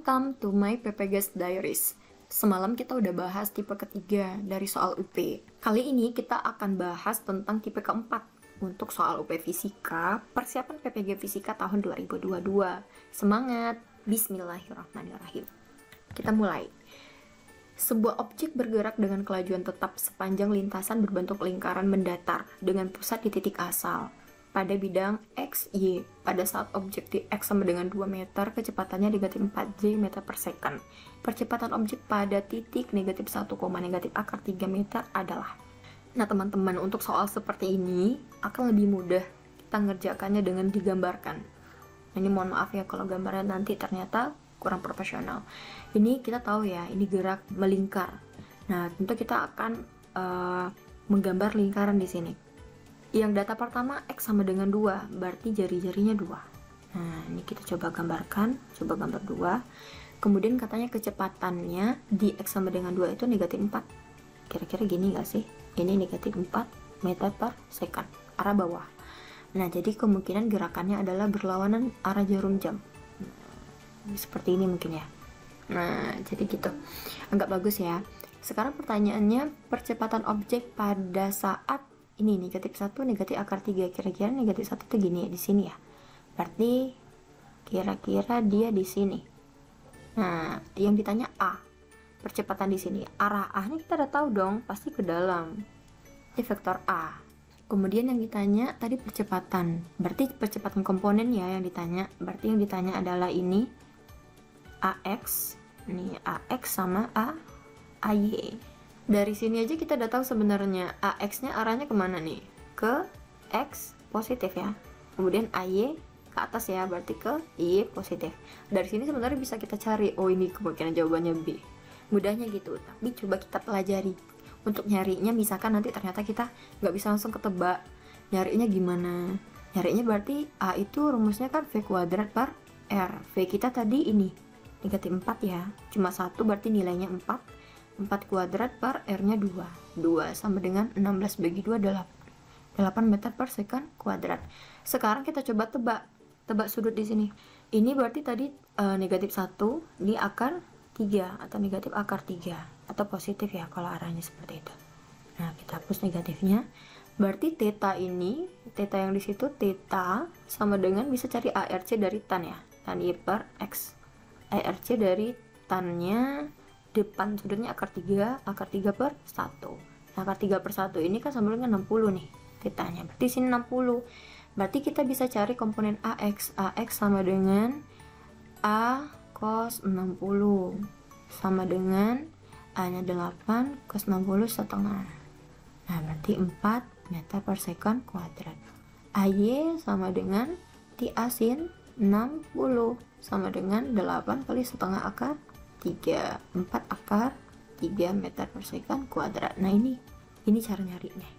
Welcome to my PPGS Diaries. Semalam kita udah bahas tipe ketiga dari soal UP. Kali ini kita akan bahas tentang tipe keempat untuk soal UP Fisika, persiapan PPG Fisika tahun 2022. Semangat! Bismillahirrahmanirrahim. Kita mulai. Sebuah objek bergerak dengan kelajuan tetap sepanjang lintasan berbentuk lingkaran mendatar dengan pusat di titik asal pada bidang X, Y. Pada saat objek di X sama dengan 2 meter, kecepatannya negatif 4J meter per second. Percepatan objek pada titik negatif 1, negatif akar 3 meter adalah. Nah teman-teman, untuk soal seperti ini akan lebih mudah kita ngerjakannya dengan digambarkan. Ini mohon maaf ya kalau gambarnya nanti ternyata kurang profesional. Ini kita tahu ya, ini gerak melingkar. Nah tentu kita akan menggambar lingkaran di sini. Yang data pertama X sama dengan 2, berarti jari-jarinya 2. Nah ini kita coba gambarkan, coba gambar 2. Kemudian katanya kecepatannya di X sama dengan 2 itu negatif 4. Kira-kira gini gak sih? Ini negatif 4 meter per second, arah bawah. Nah jadi kemungkinan gerakannya adalah berlawanan arah jarum jam. Seperti ini mungkin ya. Nah jadi gitu, agak bagus ya. Sekarang pertanyaannya, percepatan objek pada saat ini negatif 1, negatif akar 3. Kira-kira negatif 1 itu gini ya, di sini ya. Berarti kira-kira dia di sini. Nah, yang ditanya A. Percepatan di sini. Arah A-nya kita udah tahu dong, pasti ke dalam. Ini vektor A. Kemudian yang ditanya tadi percepatan. Berarti percepatan komponen ya yang ditanya. Berarti yang ditanya adalah ini AX. Ini AX sama AY. Dari sini aja kita udah tahu sebenarnya AX-nya arahnya kemana nih? Ke X positif ya. Kemudian AY ke atas ya, berarti ke Y positif. Dari sini sebenarnya bisa kita cari, oh ini kemungkinan jawabannya B. Mudahnya gitu, tapi coba kita pelajari. Untuk nyarinya misalkan nanti ternyata kita nggak bisa langsung ketebak. Nyarinya gimana? Nyarinya berarti A itu rumusnya kan V kuadrat per R. V kita tadi ini negatif 4 ya. Cuma 1 berarti nilainya 4. 4 kuadrat per R-nya 2. 2 sama dengan 16 bagi 2 adalah 8 meter per second kuadrat. Sekarang kita coba tebak sudut di sini. Ini berarti tadi negatif 1 di akar 3 atau negatif akar 3 atau positif ya kalau arahnya seperti itu. Nah, kita hapus negatifnya. Berarti theta ini, theta yang di situ theta sama dengan bisa cari ARC dari tan ya. Tan Y per X. ARC dari tannya depan sudutnya akar 3 per 1. Akar 3 per 1 ini kan sama dengan 60 nih tetanya, berarti sini 60. Berarti kita bisa cari komponen AX. AX sama dengan A cos 60 sama dengan A nya 8 cos 60 setengah. Nah berarti 4 meter per second kuadrat. AY sama dengan TA sin 60 sama dengan 8 kali setengah akar 3, 4 akar 3 meter per second kuadrat. Nah ini cara nyarinya.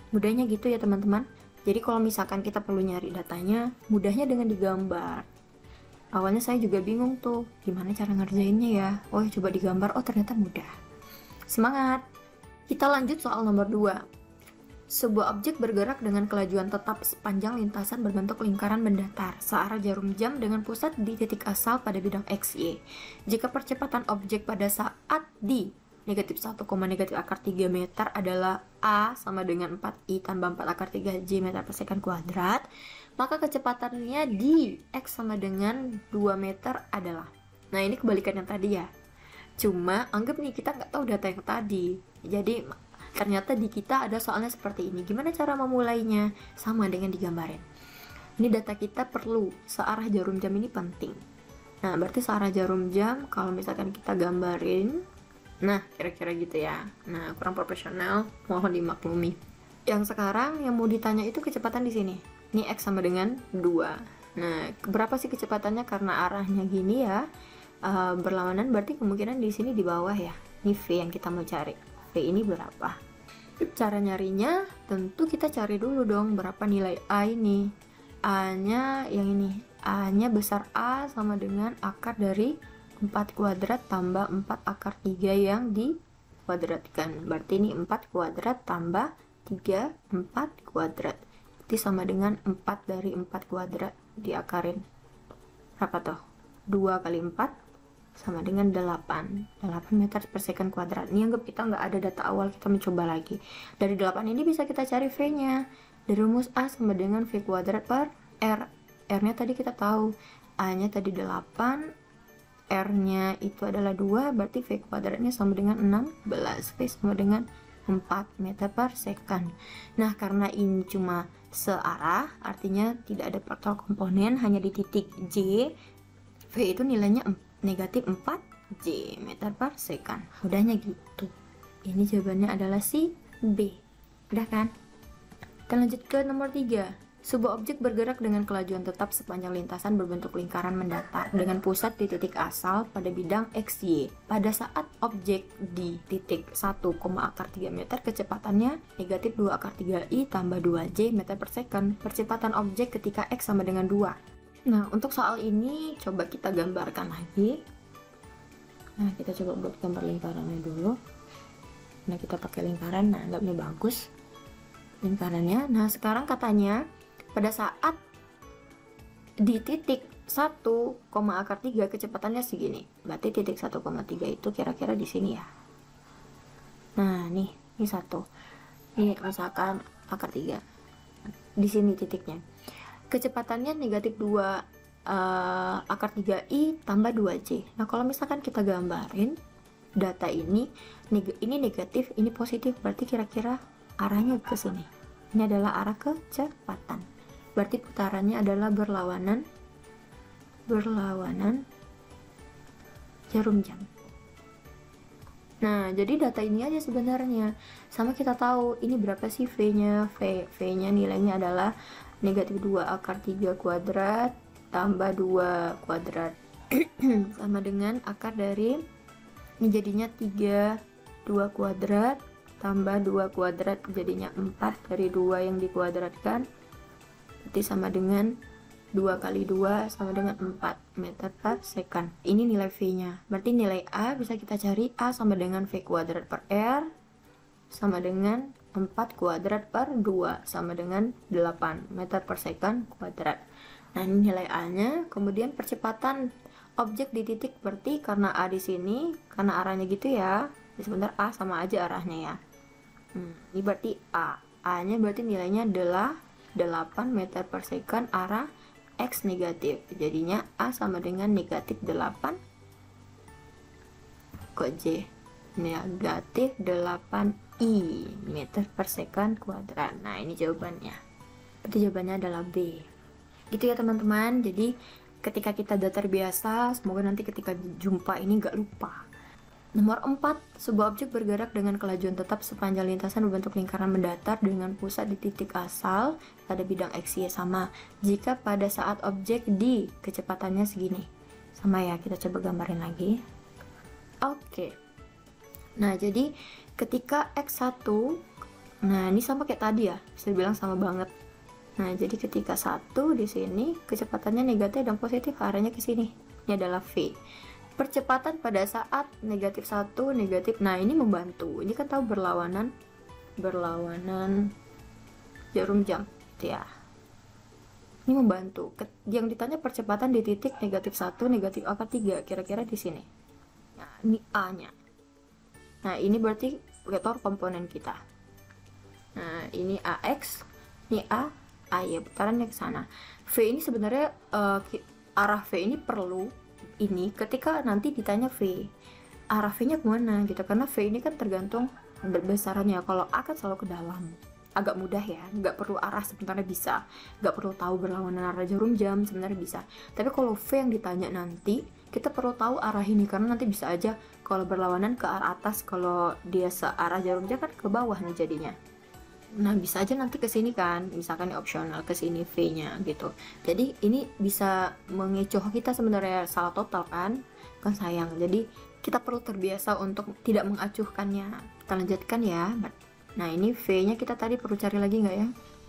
Mudahnya gitu ya teman-teman. Jadi kalau misalkan kita perlu nyari datanya, mudahnya dengan digambar. Awalnya saya juga bingung tuh, gimana cara ngerjainnya ya. Oh coba digambar, oh ternyata mudah. Semangat! Kita lanjut soal nomor 2. Sebuah objek bergerak dengan kelajuan tetap sepanjang lintasan berbentuk lingkaran mendatar searah jarum jam dengan pusat di titik asal pada bidang X, Y. Jika percepatan objek pada saat di negatif 1, negatif akar 3 meter adalah A sama dengan 4I tambah 4 akar 3J meter per second kuadrat, maka kecepatannya di X sama dengan 2 meter adalah. Nah ini kebalikan yang tadi ya. Cuma anggap nih kita nggak tahu data yang tadi. Jadi ternyata di kita ada soalnya seperti ini. Gimana cara memulainya? Sama dengan digambarin. Ini data kita perlu searah jarum jam ini penting. Nah, berarti searah jarum jam kalau misalkan kita gambarin, nah kira-kira gitu ya. Nah, kurang profesional, mohon dimaklumi. Yang sekarang yang mau ditanya itu kecepatan di sini. Ini X sama dengan 2. Nah, berapa sih kecepatannya? Karena arahnya gini ya, berlawanan, berarti kemungkinan di sini di bawah ya. Ini V yang kita mau cari. V ini berapa? Cara nyarinya tentu kita cari dulu dong berapa nilai A ini. A nya yang ini, A nya besar A sama dengan akar dari 4 kuadrat tambah 4 akar 3 yang dikuadratkan. Berarti ini 4 kuadrat tambah 3 4 kuadrat. Berarti sama dengan 4 dari 4 kuadrat diakarin. Berapa tuh? 2 kali 4 sama dengan 8 meter per second kuadrat. Ini anggap kita nggak ada data awal, kita mencoba lagi. Dari 8 ini bisa kita cari V-nya. Dari rumus A sama dengan V kuadrat per R. R-nya tadi kita tahu, A-nya tadi 8, R-nya itu adalah 2, berarti V kuadratnya sama dengan 16. V sama dengan 4 meter per second. Nah, karena ini cuma searah, artinya tidak ada faktor komponen, hanya di titik J, V itu nilainya negatif 4 J meter per second. Udahnya gitu. Ini jawabannya adalah si B. Udah kan? Kita lanjut ke nomor 3. Sebuah objek bergerak dengan kelajuan tetap sepanjang lintasan berbentuk lingkaran mendatar dengan pusat di titik asal pada bidang XY. Pada saat objek di titik 1, akar 3 meter, kecepatannya negatif 2 akar 3I tambah 2J meter per second. Percepatan objek ketika X sama dengan 2. Nah, untuk soal ini coba kita gambarkan lagi. Nah, kita coba buat gambar lingkarannya dulu. Nah, kita pakai lingkaran. Nah, anggapnya bagus lingkarannya. Nah, sekarang katanya pada saat di titik 1, akar 3 kecepatannya segini. Berarti titik 1,3 itu kira-kira di sini ya. Nah, ini 1. Ini misalkan akar 3. Di sini titiknya. Kecepatannya negatif 2 akar 3I tambah 2J. Nah, kalau misalkan kita gambarin data ini negatif, ini positif, berarti kira-kira arahnya ke sini. Ini adalah arah kecepatan. Berarti putarannya adalah berlawanan jarum jam. Nah, jadi data ini aja sebenarnya. Sama kita tahu ini berapa sih V-nya. V-nya nilainya adalah negatif 2 akar 3 kuadrat tambah 2 kuadrat sama dengan akar dari ini jadinya 2 kuadrat tambah 2 kuadrat jadinya 4 dari 2 yang dikuadratkan, berarti sama dengan 2 kali 2 sama dengan 4 meter per second. Ini nilai V-nya. Berarti nilai A bisa kita cari, A sama dengan V kuadrat per R sama dengan 4 kuadrat per 2 sama dengan 8 meter per second kuadrat. Nah, ini nilai A-nya. Kemudian percepatan objek di titik, berarti karena A di sini, karena arahnya gitu ya. Sebenarnya A sama aja arahnya ya. Ini berarti A-nya berarti nilainya adalah 8 meter per second arah X negatif. Jadinya A sama dengan negatif 8 kok J negatif 8I meter per second kuadrat. Nah, ini jawabannya. Berarti jawabannya adalah B. Gitu ya teman-teman. Jadi ketika kita udah terbiasa, semoga nanti ketika jumpa ini gak lupa. Nomor 4, sebuah objek bergerak dengan kelajuan tetap sepanjang lintasan berbentuk lingkaran mendatar dengan pusat di titik asal pada bidang XY sama jika pada saat objek di kecepatannya segini. Sama ya, kita coba gambarin lagi. Oke. Nah, jadi ketika X1, nah ini sama kayak tadi ya, bisa dibilang sama banget. Nah, jadi ketika 1 di sini kecepatannya negatif dan positif, arahnya ke sini. Ini adalah V. Percepatan pada saat negatif 1, negatif. Nah, ini membantu. Ini kan tahu berlawanan jarum jam, ya. Ini membantu. Yang ditanya percepatan di titik negatif 1, negatif akar 3, kira-kira di sini. Nah, ini A-nya. Nah, ini berarti vektor komponen kita. Nah, ini AX, ini A ya, putarannya ke sana. V ini sebenarnya arah V ini perlu ini ketika nanti ditanya V, arah V-nya kemana gitu, karena V ini kan tergantung besarannya. Kalau A kan selalu ke dalam, agak mudah ya, nggak perlu arah sebenarnya bisa, nggak perlu tahu berlawanan arah jarum jam sebenarnya bisa. Tapi kalau V yang ditanya nanti, kita perlu tahu arah ini, karena nanti bisa aja kalau berlawanan ke arah atas, kalau dia searah jarum jam kan ke bawah nih jadinya. Nah, bisa aja nanti ke sini kan, misalkan opsional ke sini V-nya gitu. Jadi ini bisa mengecoh kita sebenarnya, salah total kan sayang. Jadi kita perlu terbiasa untuk tidak mengacuhkannya. Kita lanjutkan ya. Nah, ini V-nya kita tadi perlu cari lagi nggak ya?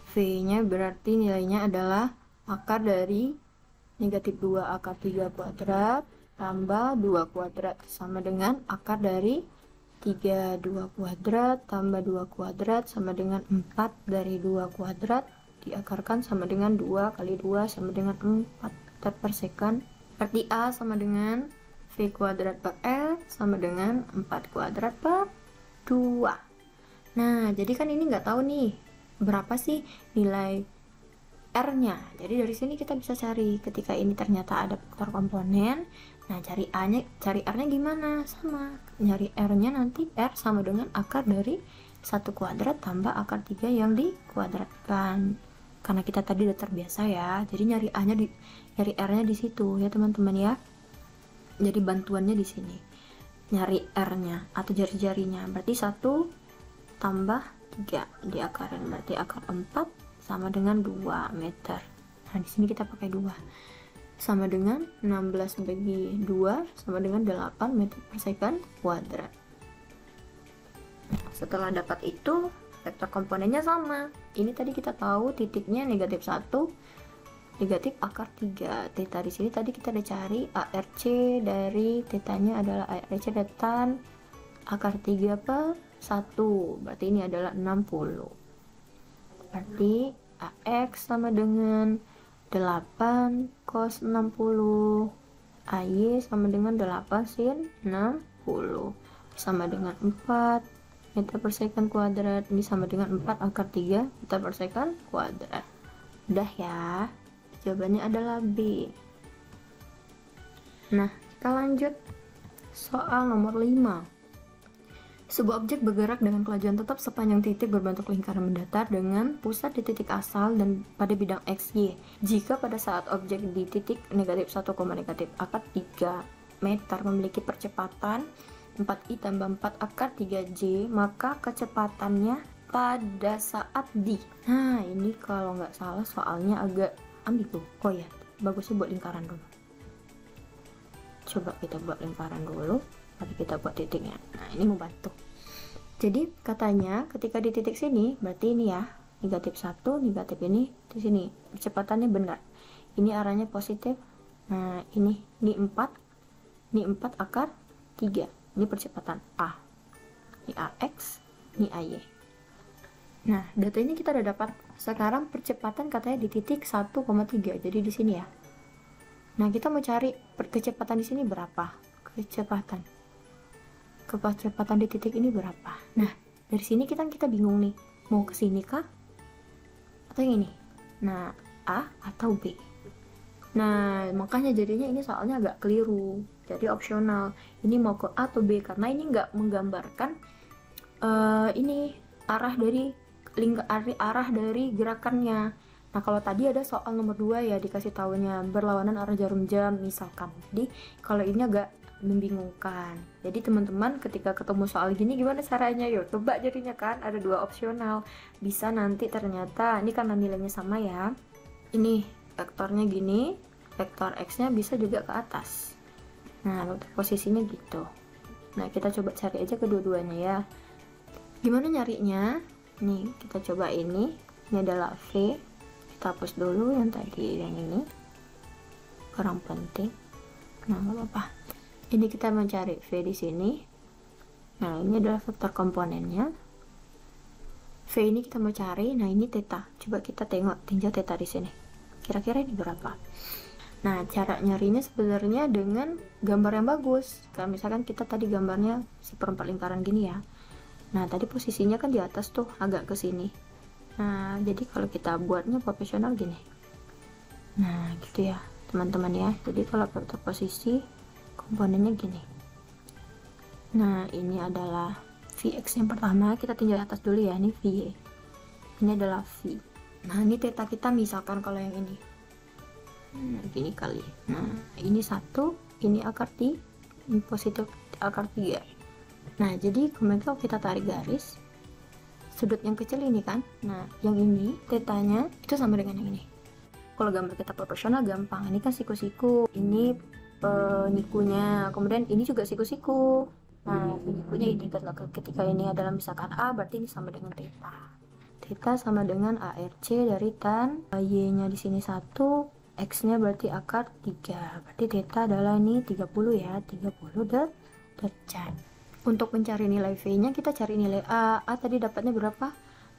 V-nya berarti nilainya adalah akar dari negatif 2 akar 3 kuadrat tambah 2 kuadrat sama dengan akar dari 2 kuadrat tambah 2 kuadrat sama dengan 4 dari 2 kuadrat diakarkan sama dengan 2 kali 2 sama dengan 4 meter per second. Berarti A sama dengan V kuadrat per L sama dengan 4 kuadrat per 2. Nah, jadi kan ini nggak tahu nih berapa sih nilai R-nya. Jadi dari sini kita bisa cari ketika ini ternyata ada vektor komponen. Nah, cari R-nya gimana? Sama. Nyari R-nya nanti R sama dengan akar dari 1 kuadrat tambah akar 3 yang dikuadratkan. Karena kita tadi udah terbiasa ya. Jadi nyari R-nya di situ ya, teman-teman ya. Jadi bantuannya di sini. Nyari R-nya atau jari-jarinya. Berarti 1 tambah 3 diakarin, berarti akar 4 sama dengan 2 meter. Nah, di sini kita pakai 2. Sama dengan 16 bagi 2 sama dengan 8 meter per second kuadrat. Setelah dapat itu, vektor komponennya sama. Ini tadi kita tahu titiknya negatif 1, negatif akar 3. Theta di sini tadi kita udah cari ARC dari tetanya adalah ARC dari tan akar 3 per 1. Berarti ini adalah 60. Berarti AX sama dengan 8 cos 60, AY sama dengan 8 sin 60, sama dengan 4 meter per second kuadrat. Ini sama dengan 4 akar 3 meter per second kuadrat. Udah ya, jawabannya adalah B. Nah, kita lanjut soal nomor 5. Sebuah objek bergerak dengan kelajuan tetap sepanjang titik berbentuk lingkaran mendatar dengan pusat di titik asal dan pada bidang x, y. Jika pada saat objek di titik negatif 1, negatif akar 3 meter memiliki percepatan 4i tambah 4 akar 3j, maka kecepatannya pada saat di. Nah, ini kalau nggak salah soalnya agak ambigu. Oh ya, bagusnya buat lingkaran dulu. Coba kita buat lingkaran dulu, baru kita buat titiknya. Nah, ini membantu. Jadi katanya ketika di titik sini, berarti ini ya, negatif 1, negatif ini di sini. Percepatannya benar. Ini arahnya positif. Nah, ini 4 akar 3. Ini percepatan A. Ini AX, ini AY. Nah, data ini kita udah dapat. Sekarang percepatan katanya di titik 1,3. Jadi di sini ya. Nah, kita mau cari kecepatan di sini berapa? Kecepatan di titik ini berapa? Nah, dari sini kita bingung nih, mau ke sini kah atau yang ini? Nah, A atau B? Nah, makanya jadinya ini soalnya agak keliru, jadi opsional. Ini mau ke A atau B karena ini nggak menggambarkan ini arah dari gerakannya. Nah, kalau tadi ada soal nomor 2 ya, dikasih tahunya berlawanan arah jarum jam misalkan. Jadi kalau ini agak membingungkan. Jadi teman-teman ketika ketemu soal gini gimana caranya? Yuk coba jadinya kan ada 2 opsional. Bisa nanti ternyata ini karena nilainya sama ya. Ini vektornya gini, vektor x-nya bisa juga ke atas. Nah, posisinya gitu. Nah, kita coba cari aja kedua-duanya ya. Gimana nyarinya? Nih, kita coba ini. Ini adalah V. Kita hapus dulu yang tadi, yang ini. Kurang penting. Nah, nggak apa-apa. Ini kita mencari V di sini. Nah, ini adalah vektor komponennya. V ini kita mau cari. Nah, ini theta. Coba kita tinjau theta di sini. Kira-kira ini berapa? Nah, cara nyarinya sebenarnya dengan gambar yang bagus. Kalau misalkan kita tadi gambarnya seperempat lingkaran gini ya. Nah, tadi posisinya kan di atas tuh, agak ke sini. Nah, jadi kalau kita buatnya profesional gini. Nah, gitu ya, teman-teman ya. Jadi kalau vektor posisi komponennya gini. Nah, ini adalah Vx yang pertama, kita tinjau atas dulu ya, ini Vy. Ini adalah V. Nah, ini theta kita misalkan kalau yang ini. Gini kali. Nah, ini 1, ini akar T, ini positif akar 3. Nah, jadi kemudian kalau kita tarik garis, sudut yang kecil ini kan. Nah, yang ini tetanya itu sama dengan yang ini. Kalau gambar kita proporsional gampang. Ini kan siku-siku, ini penikunya, kemudian ini juga siku-siku. Nah, penikunya ini ketika ini adalah misalkan A, berarti ini sama dengan theta. Theta sama dengan ARC dari tan Y-nya di sini 1, X-nya berarti akar 3. Berarti theta adalah ini 30 ya, 30 derajat. Untuk mencari nilai V-nya kita cari nilai A. A tadi dapatnya berapa?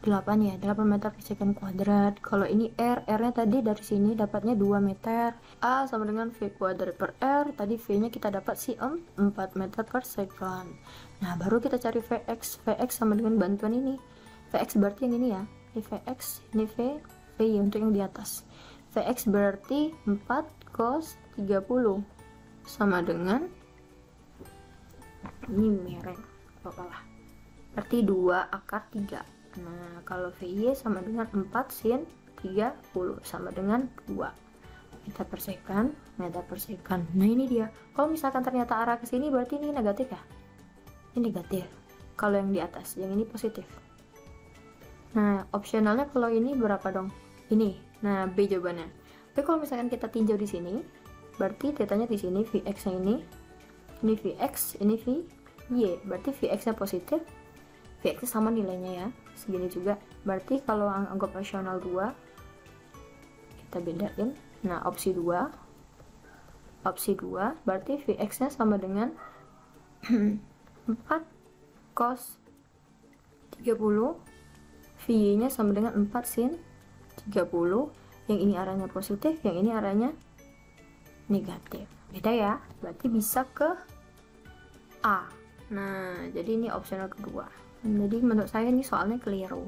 8 ya, 8 meter per second kuadrat. Kalau ini R-nya tadi dari sini dapatnya 2 meter. A sama dengan V kuadrat per R. Tadi V-nya kita dapat 4 meter per second. Nah, baru kita cari Vx. Vx sama dengan bantuan ini. Vx berarti yang ini ya. Ini Vx, ini VY untuk yang di atas. Vx berarti 4 cos 30 sama dengan ini merek apa-apalah. Berarti 2 akar 3. Nah, kalau VY sama dengan 4 sin 30 sama dengan 2 meter per second, meter per second. Nah, ini dia. Kalau misalkan ternyata arah ke sini berarti ini negatif ya. Ini negatif. Kalau yang di atas, yang ini positif. Nah, opsionalnya kalau ini berapa dong? Ini. Nah, B jawabannya. Tapi kalau misalkan kita tinjau di sini, berarti tetanya di sini Vx-nya ini Vx, ini Vy. Berarti Vx-nya positif. Vx sama nilainya ya, segini juga. Berarti kalau anggap rasional 2 kita bedain. Nah, opsi 2 berarti Vx nya sama dengan 4 cos 30, Vy nya sama dengan 4 sin 30. Yang ini arahnya positif, yang ini arahnya negatif. Beda ya, berarti bisa ke A. Nah, jadi ini opsional kedua. Jadi menurut saya ini soalnya keliru.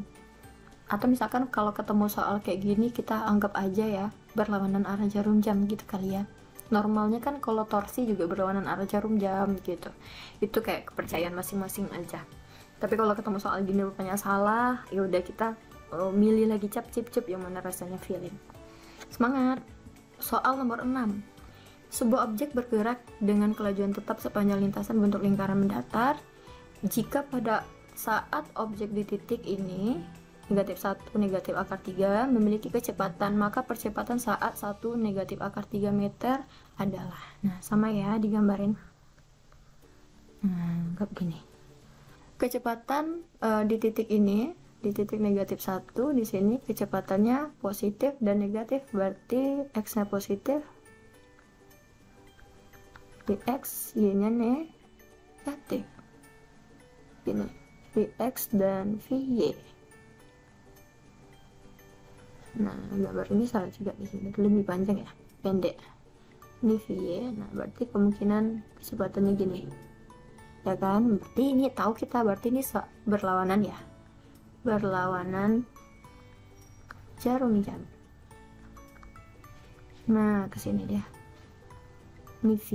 Atau misalkan kalau ketemu soal kayak gini kita anggap aja ya berlawanan arah jarum jam gitu kali ya. Normalnya kan kalau torsi juga berlawanan arah jarum jam gitu. Itu kayak kepercayaan masing-masing aja. Tapi kalau ketemu soal gini rupanya salah, ya udah kita milih lagi cap yang mana rasanya feeling. Semangat. Soal nomor 6. Sebuah objek bergerak dengan kelajuan tetap sepanjang lintasan bentuk lingkaran mendatar jika pada saat objek di titik ini negatif 1 negatif akar 3 memiliki kecepatan, maka percepatan saat 1 negatif akar 3 meter adalah, nah sama ya digambarin. Anggap gini, kecepatan di titik ini, di titik negatif 1 di sini kecepatannya positif dan negatif, berarti x nya positif, di x y nya negatif, gini Vx dan Vy. Nah, gambar ini salah juga di sini, lebih panjang ya, pendek. Ini Vy. Nah, berarti kemungkinan kecepatannya gini, ya kan? Berarti ini tahu kita, berarti ini berlawanan ya, berlawanan jarum jam. Nah, kesini dia. Ini V.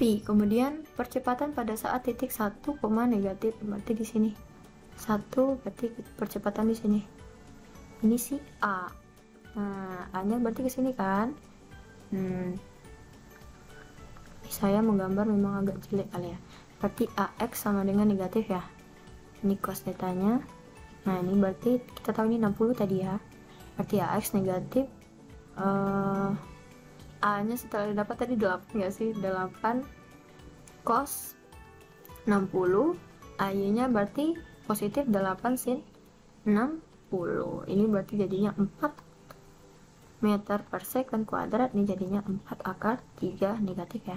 V, kemudian percepatan pada saat titik 1, negatif, berarti di sini 1, berarti percepatan di sini. Ini si A. Nah, A-nya berarti ke sini kan. Saya menggambar memang agak jelek kali ya. Berarti AX sama dengan negatif ya. Ini cos tetanya. Nah, ini berarti kita tahu ini 60 tadi ya. Berarti AX negatif. A-nya setelah dapat tadi 8 nggak sih? 8 cos 60, AY-nya berarti positif 8 sin 60. Ini berarti jadinya 4 meter per second kuadrat. Ini jadinya 4 akar 3 negatif ya.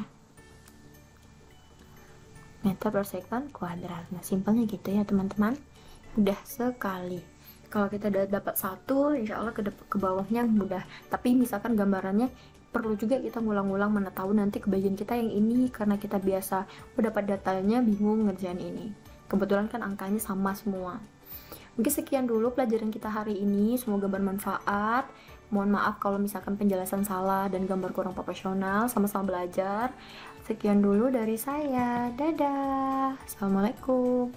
Meter per second kuadrat. Nah, simpelnya gitu ya teman-teman. Udah sekali. Kalau kita udah dapat 1, insya Allah ke bawahnya mudah. Tapi misalkan gambarannya perlu juga kita ngulang-ngulang, mana tahu nanti kebagian kita yang ini karena kita biasa udah dapat datanya bingung ngerjain ini. Kebetulan kan angkanya sama semua. Mungkin sekian dulu pelajaran kita hari ini, semoga bermanfaat. Mohon maaf kalau misalkan penjelasan salah dan gambar kurang profesional, sama-sama belajar. Sekian dulu dari saya, dadah, assalamualaikum.